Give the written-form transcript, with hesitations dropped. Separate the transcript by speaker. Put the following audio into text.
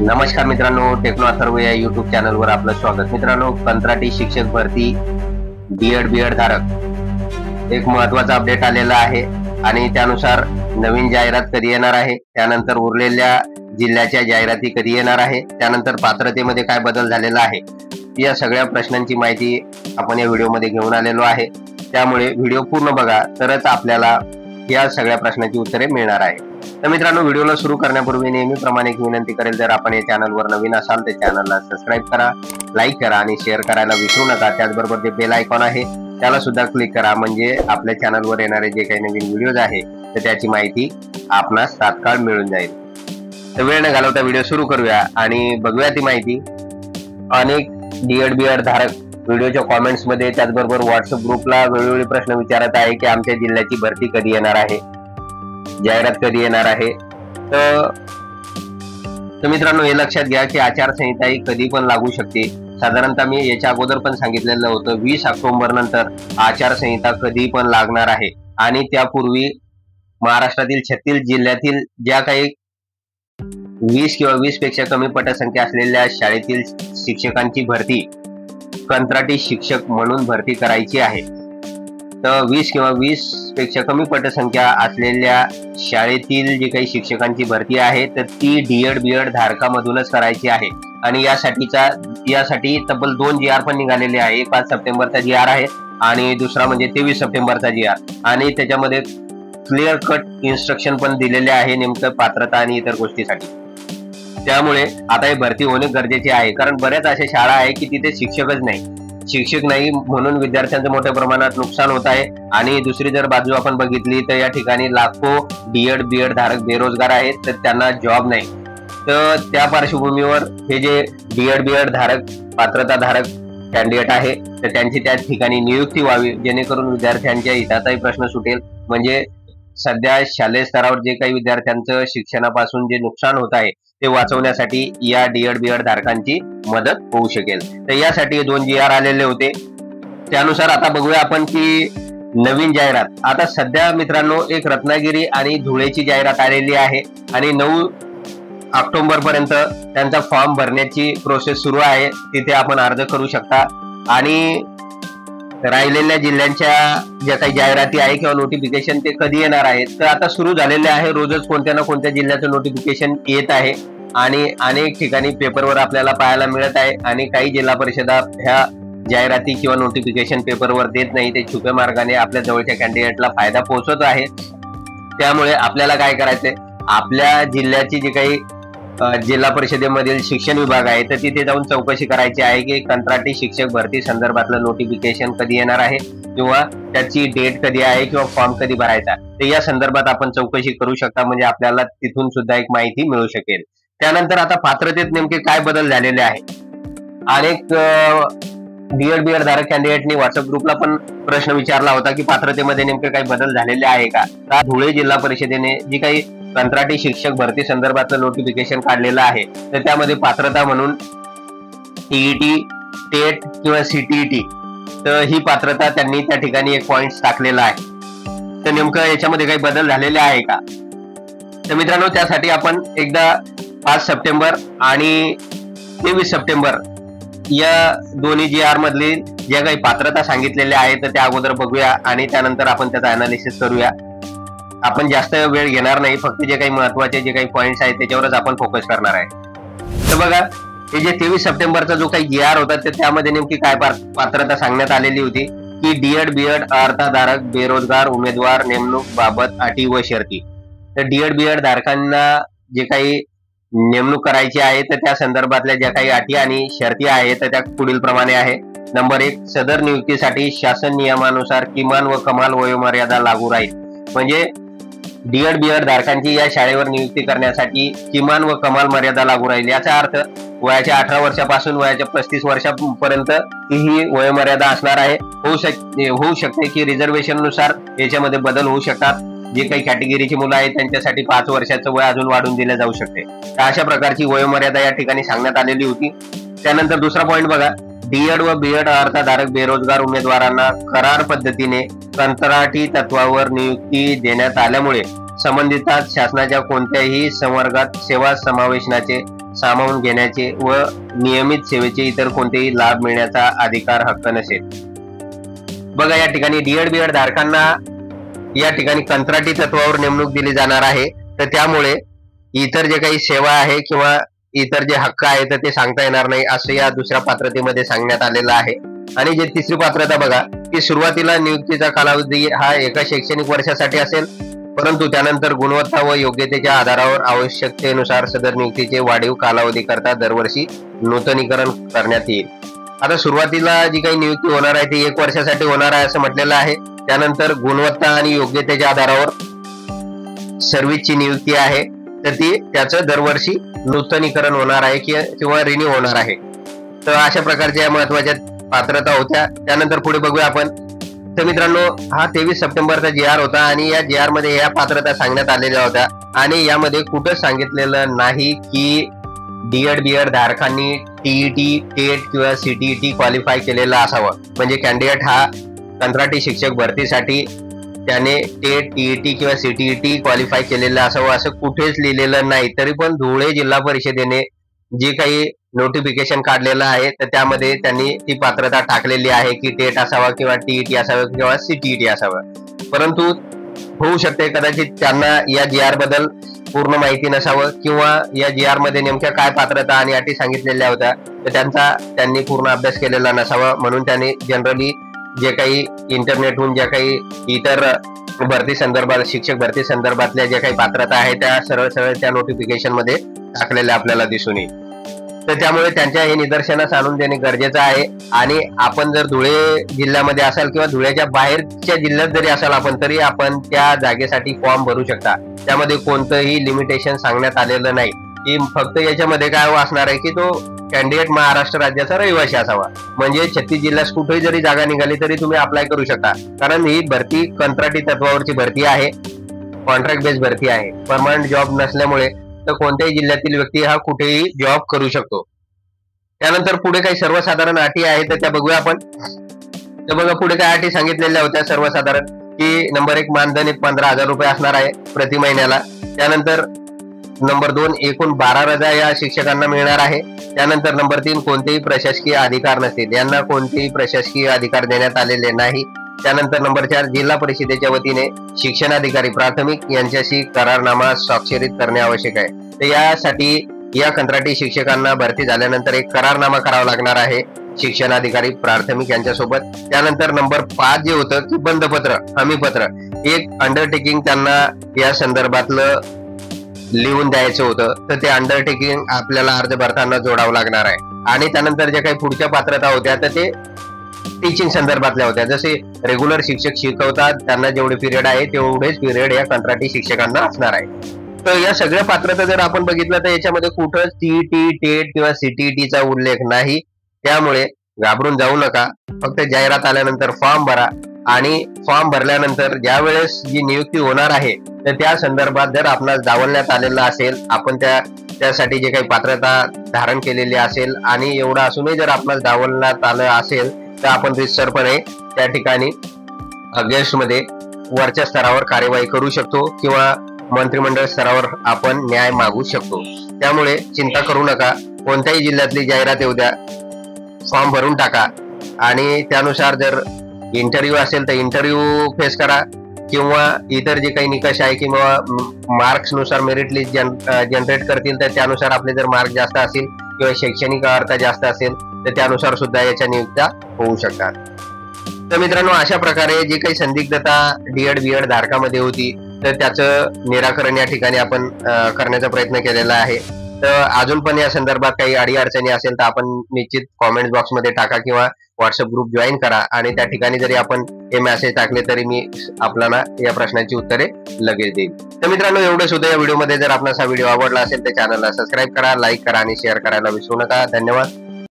Speaker 1: नमस्कार मित्रांनो, टेक्नो अथर्व या युट्यूब चॅनलवर आपलं स्वागत। मित्रांनो, कंत्राटी शिक्षक भरती बीएड धारक एक महत्त्वाचा अपडेट आलेला आहे आणि त्यानुसार नवीन जाहिरात कधी येणार आहे, त्यानंतर उरलेल्या जिल्ह्याच्या जाहिराती कधी येणार आहे, त्यानंतर पात्रतेमध्ये काय बदल झालेला आहे, या सगळ्या प्रश्नांची माहिती आपण या व्हिडिओमध्ये घेऊन आलेलो आहे। त्यामुळे व्हिडिओ पूर्ण बघा, तरच आपल्याला या सगळ्या प्रश्नांची उत्तरे मिळणार आहे। तर मित्रांनो, व्हिडिओला सुरू करण्यापूर्वी नेहमीप्रमाणे एक विनंती करेल, जर आपण या चॅनलवर नवीन असाल तर चॅनलला सबस्क्राईब करा, लाईक करा आणि शेअर करायला विसरू नका। त्याचबरोबर जे बेल आयकॉन आहे त्याला सुद्धा क्लिक करा, म्हणजे आपल्या चॅनलवर येणारे जे काही नवीन व्हिडिओज आहे तर त्याची माहिती आपणास तात्काळ मिळून जाईल। तर वेळ न घालवता व्हिडिओ सुरू करूया आणि बघूया ती माहिती। अनेक बीएड धारक व्हिडिओच्या कॉमेंट्स मध्ये, त्याचबरोबर व्हॉट्सअप ग्रुपला वेळोवेळी प्रश्न विचारत आहे की आमच्या जिल्ह्याची भरती कधी येणार आहे, जाहिरात कधी येणार आहे। तर मित्रांनो, हे लक्षात घ्या की आचारसंहिता ही कधी पण लागू शकते। साधारणतः मी याच्या अगोदर पण सांगितलेलं होतं, 20 ऑक्टोबर नंतर आचारसंहिता कधी पण लागणार आहे आणि त्यापूर्वी महाराष्ट्रातील 36 जिल्ह्यातील ज्या काही 20 किंवा 20 पेक्षा कमी पटसंख्या असलेल्या शाळेतील शिक्षकांची भरती कंत्राटी शिक्षक म्हणून भरती करायची आहे। तर 20 किंवा 20 पेक्षा कमी पटसंख्या असलेल्या शाळेतील जी काही शिक्षकांची भरती आहे तर ती बीएड धारकामधूनच करायची आहे आणि यासाठी तब्बल 2 GR पण निघालेले आहे। 5 सप्टेंबरचा GR आहे आणि दुसरा म्हणजे 23 सप्टेंबरचा GR, आणि त्याच्यामध्ये क्लिअर कट इन्स्ट्रक्शन पण दिलेले आहे नेमकं पात्रता आणि इतर गोष्टीसाठी। त्यामुळे आता ही भरती होणे गरजेचे आहे, कारण बऱ्याच अशा शाळा आहे की तिथे शिक्षक नाही म्हणून विद्यार्थ्यांचं मोठ्या प्रमाणात नुकसान होत आहे। आणि दुसरी जर बाजू आपण बघितली तर या ठिकाणी लाखो बीएड धारक बेरोजगार आहेत, तर त्यांना जॉब नाही। तर त्या पार्श्वभूमीवर हे जे बीएड धारक पात्रता धारक कॅन्डिडेट आहे तर त्यांची त्या ठिकाणी नियुक्ती व्हावी, जेणेकरून विद्यार्थ्यांच्या हिताचाही प्रश्न सुटेल। म्हणजे सध्या शालेय स्तरावर जे काही विद्यार्थ्यांचं शिक्षणापासून जे नुकसान होत आहे ते वाचवण्यासाठी या बीएड धारकांची मदत होऊ शकेल। तर यासाठी 2 GR आलेले होते। त्यानुसार आता बघूया आपण की नवीन जाहिरात। आता सध्या मित्रांनो, एक रत्नागिरी आणि धुळेची जाहिरात आलेली आहे आणि 9 ऑक्टोबर पर्यंत त्यांचा फॉर्म भरण्याची प्रोसेस सुरू आहे, तिथे आपण अर्ज करू शकता। आणि राहिलेल्या जिल्ह्यांच्या ज्या काही जाहिराती आहे किंवा नोटिफिकेशन ते कधी येणार आहेत, तर आता सुरू झालेले आहे। रोजच कोणत्या ना कोणत्या जिल्ह्याचं नोटिफिकेशन येत आहे आणि अनेक ठिकाणी पेपरवर आपल्याला पाहायला मिळत आहे। आणि काही जिल्हा परिषदा ह्या जाहिराती किंवा नोटिफिकेशन पेपरवर देत नाही, ते छुप्या मार्गाने आपल्या जवळच्या कॅन्डिडेटला फायदा पोहोचवत आहे। त्यामुळे आपल्याला काय करायचंय, आपल्या जिल्ह्याची जी काही जिल्हा परिषदेमधील शिक्षण विभाग आहे तर तिथे जाऊन चौकशी करायची आहे की कंत्राटी शिक्षक भरती संदर्भातलं नोटिफिकेशन कधी येणार आहे किंवा त्याची डेट कधी आहे किंवा फॉर्म कधी भरायचा, तर या संदर्भात आपण चौकशी करू शकता, म्हणजे आपल्याला तिथून सुद्धा एक माहिती मिळू शकेल। त्यानंतर आता पात्रतेत नेमके काय बदल झालेले आहे। अनेक बीएड धारक कॅन्डिडेटनी व्हॉट्सअप ग्रुपला पण प्रश्न विचारला होता की पात्रतेमध्ये नेमके काही बदल झालेले आहे का। धुळे जिल्हा परिषदेने जी काही कंत्राटी शिक्षक भरती संदर्भातलं नोटिफिकेशन काढलेलं आहे तर त्यामध्ये पात्रता म्हणून टीईटी, टेट किंवा सीटीईटी, तर ही पात्रता त्यांनी त्या ठिकाणी एक पॉइंट टाकलेला आहे। तर नेमकं याच्यामध्ये काही बदल झालेले आहे का, तर मित्रांनो त्यासाठी आपण एकदा 5 सप्टेंबर आणि 23 सप्टेंबर या दोन्ही GR मधली ज्या काही पात्रता सांगितलेल्या आहेत तर त्या अगोदर बघूया आणि त्यानंतर आपण त्याचा अनालिसिस करूया। आपण जास्त वेळ घेणार नाही, फक्त जे काही महत्वाचे जे काही पॉइंट्स आहेत त्याच्यावरच आपण फोकस करणार आहे। तर बघा, हे जे 23 सप्टेंबरचा जो काही GR होता तर त्यामध्ये नेमकी काय पात्रता सांगण्यात आलेली होती की बीएड अर्थधारक बेरोजगार उमेदवार नेमणूक बाबत अटी व शर्ती। तर बीएड धारकांना जे काही नेमणूक करायची आहे तर त्या संदर्भातल्या ज्या काही अटी आणि शर्ती आहेत तर त्या पुढील प्रमाणे आहे। नंबर 1, सदर नियुक्तीसाठी शासन नियमानुसार किमान व कमाल वयोमर्यादा लागू राहील। म्हणजे बीएड धारकांची या शाळेवर नियुक्ती करण्यासाठी किमान व कमाल मर्यादा लागू राहील। याचा अर्थ वयाच्या 18 वर्षापासून वयाच्या 35 वर्षापर्यंत ही वयोमर्यादा असणार आहे। होऊ शकते की रिझर्वेशन नुसार याच्यामध्ये बदल होऊ शकतात। जे काही कॅटेगरीची मुलं आहेत त्यांच्यासाठी 5 वर्षाचं वय अजून वाढून दिले जाऊ शकते। तर अशा प्रकारची वयोमर्यादा या ठिकाणी सांगण्यात आलेली होती। त्यानंतर दुसरा पॉइंट बघा, बीएड व बीएड अर्थधारक बेरोजगार उमेदवारांना करार पद्धतीने कंत्राटी तत्वावर नियुक्ती देण्यात आल्यामुळे संबंधित शासनाच्या कोणत्याही संवर्गात सेवा समावेशनाचे सामावून घेण्याचे व नियमित सेवेचे इतर कोणतेही लाभ मिळण्याचा अधिकार हक्क नसेल. बघा, या ठिकाणी डीएड बीएड धारकांना या ठिकाणी कंत्राटी तत्वावर नेमणूक दिली जाणार आहे. तर त्यामुळे इतर जे काही सेवा आहे किंवा इतर जे हक्क आहे तर ते सांगता येणार नाही असं या दुसऱ्या पात्रतेमध्ये सांगण्यात आलेलं आहे. आणि जे तिसरी पात्रता बघा की सुरुवातीला नियुक्तीचा कालावधी हा एका शैक्षणिक वर्षासाठी असेल, परंतु त्यानंतर गुणवत्ता व योग्यतेच्या आधारावर आवश्यकतेनुसार सदर नियुक्तीचे वाढीव कालावधी करता दरवर्षी नूतनीकरण करण्यात येईल. आता सुरुवातीला जी काही नियुक्ती होणार आहे ती 1 वर्षासाठी होणार आहे असं म्हटलेलं आहे. त्यानंतर गुणवत्ता आणि योग्यतेच्या आधारावर सर्व्हिसची नियुक्ती आहे तर ती त्याचं दरवर्षी नूतनीकरण होणार आहे किंवा रिन्यू होणार आहे. तर अशा प्रकारच्या या महत्वाच्या पात्रता होत्या. त्यानंतर पुढे बघूया आपण. तर मित्रांनो, हा 23 सप्टेंबरचा GR होता आणि या GR मध्ये या पात्रता सांगण्यात आलेल्या होत्या आणि यामध्ये कुठंच सांगितलेलं नाही की डीएड बीएड धारकांनी टीईटी, टेट किंवा सीटीईटी क्वालिफाय केलेला असावं. म्हणजे कॅन्डिडेट हा कंत्राटी शिक्षक भरतीसाठी त्याने टेट, टीईटी किंवा सीटीईटी क्वालिफाय केलेलं असावं असं कुठेच लिहिलेलं नाही. तरी पण धुळे जिल्हा परिषदेने जे काही नोटिफिकेशन काढलेलं आहे तर त्यामध्ये त्यांनी ती पात्रता टाकलेली आहे की टेट असावा किंवा टीईटी असावं किंवा सीटीईटी असावं. परंतु होऊ शकते कदाचित त्यांना या GR बद्दल पूर्ण माहिती नसावं किंवा या GR मध्ये नेमक्या काय पात्रता आणि अटी सांगितलेल्या होत्या तर त्यांनी पूर्ण अभ्यास केलेला नसावा. म्हणून त्यांनी जनरली जे काही इंटरनेटहून ज्या काही इतर भरती संदर्भात, शिक्षक भरती संदर्भातल्या ज्या काही पात्रता आहेत त्या सरळ सरळ त्या नोटिफिकेशन मध्ये टाकलेल्या आपल्याला दिसून येईल. तर त्यामुळे त्यांच्या हे निदर्शनास आणून देणे गरजेचं आहे. आणि आपण जर धुळे जिल्ह्यामध्ये असाल किंवा धुळ्याच्या बाहेरच्या जिल्ह्यात जरी असाल आपण, तरी आपण त्या जागेसाठी फॉर्म भरू शकता. त्यामध्ये कोणतंही लिमिटेशन सांगण्यात आलेलं नाही की फक्त याच्यामध्ये काय असणार आहे की तो कॅन्डिडेट महाराष्ट्र राज्याचा रहिवासी असावा. म्हणजे 36 जिल्ह्यात कुठेही जरी जागा निघाली तरी तुम्ही अप्लाय करू शकता. कारण ही भरती कंत्राटी तत्वावरची भरती आहे, कॉन्ट्रॅक्ट बेस्ड भरती आहे. परमनंट जॉब नसल्यामुळे तर कोणत्याही जिल्ह्यातील व्यक्ती हा कुठेही जॉब करू शकतो. त्यानंतर पुढे काही सर्वसाधारण अटी आहेत तर त्या बघूया आपण. तर बघा, पुढे काय अटी सांगितलेल्या होत्या सर्वसाधारण की नंबर 1 मानधन 15,000 रुपये असणार आहे प्रति महिन्याला. त्यानंतर नंबर 2 एकूण 12 रजा या शिक्षकांना मिळणार आहे. त्यानंतर नंबर 3 कोणतेही प्रशासकीय अधिकार नसतील, यांना कोणतेही प्रशासकीय अधिकार देण्यात आलेले नाही. त्यानंतर नंबर 4 जिल्हा परिषदेच्या वतीने शिक्षणाधिकारी प्राथमिक यांच्याशी करारनामा स्वाक्षरित करणे आवश्यक आहे. तर यासाठी या कंत्राटी शिक्षकांना भरती झाल्यानंतर एक करारनामा करावा लागणार आहे शिक्षणाधिकारी प्राथमिक यांच्यासोबत. त्यानंतर नंबर 5 जे होतं की बंधपत्र, हमीपत्र, एक अंडरटेकिंग त्यांना या संदर्भातलं लिहून द्यायचं होतं. तर ते अंडरटेकिंग आपल्याला अर्ज भरताना जोडावं लागणार आहे. आणि त्यानंतर ज्या काही पुढच्या पात्रता होत्या तर ते टीचिंग संदर्भातल्या होत्या. जसे रेग्युलर शिक्षक शिकवतात त्यांना जेवढे पिरियड आहे तेवढेच पिरियड या कंत्राटी शिक्षकांना असणार आहे. तर या सगळ्या पात्रता जर आपण बघितलं तर याच्यामध्ये कुठंच टीईटी, टेट किंवा सीटीईटीचा उल्लेख नाही. त्यामुळे घाबरून जाऊ नका. फक्त जाहिरात आल्यानंतर फॉर्म भरा आणि फॉर्म भरल्यानंतर ज्या वेळेस जी नियुक्ती होणार आहे तर त्या संदर्भात जर आपणास डावलण्यात आलेलं असेल, आपण त्यासाठी जे काही पात्रता धारण केलेली असेल आणि एवढं असूनही जर आपणास डावलण्यात आलं असेल तर आपण रितसरपणे त्या ठिकाणी अगेन्स्ट मध्ये वरच्या स्तरावर कार्यवाही करू शकतो किंवा मंत्रिमंडळ स्तरावर आपण न्याय मागू शकतो. त्यामुळे चिंता करू नका. कोणत्याही जिल्ह्यातली जाहिरात येऊ द्या, फॉर्म भरून टाका आणि त्यानुसार जर इंटरव्ह्यू असेल तर इंटरव्ह्यू फेस करा किंवा इतर जे काही निकष आहे किंवा मार्क्स नुसार मेरिट लिस्ट जनरेट करतील तर त्यानुसार आपले जर मार्क जास्त असतील किंवा शैक्षणिक अर्हता जास्त असेल तर त्यानुसार सुद्धा याच्या नियुक्त्या होऊ शकतात. तर मित्रांनो, अशा प्रकारे जी काही संदिग्धता डीएड बीएड धारकामध्ये होती तर त्याचं निराकरण या ठिकाणी आपण करण्याचा प्रयत्न केलेला आहे. तर अजून पण या संदर्भात काही अडीअडचणी असेल तर आपण निश्चित कॉमेंट बॉक्स मध्ये टाका किंवा व्हॉट्सअप ग्रुप जॉईन करा आणि त्या ठिकाणी जरी आपण हे मेसेज टाकले तरी मी आपल्याला या प्रश्नांची उत्तरे लगेच देईल. तर मित्रांनो, एवढे सुद्धा या व्हिडिओमध्ये जर आपल्याला हा व्हिडिओ आवडला असेल तर चॅनलला सबस्क्राईब करा, लाईक करा आणि शेअर करायला विसरू नका. धन्यवाद.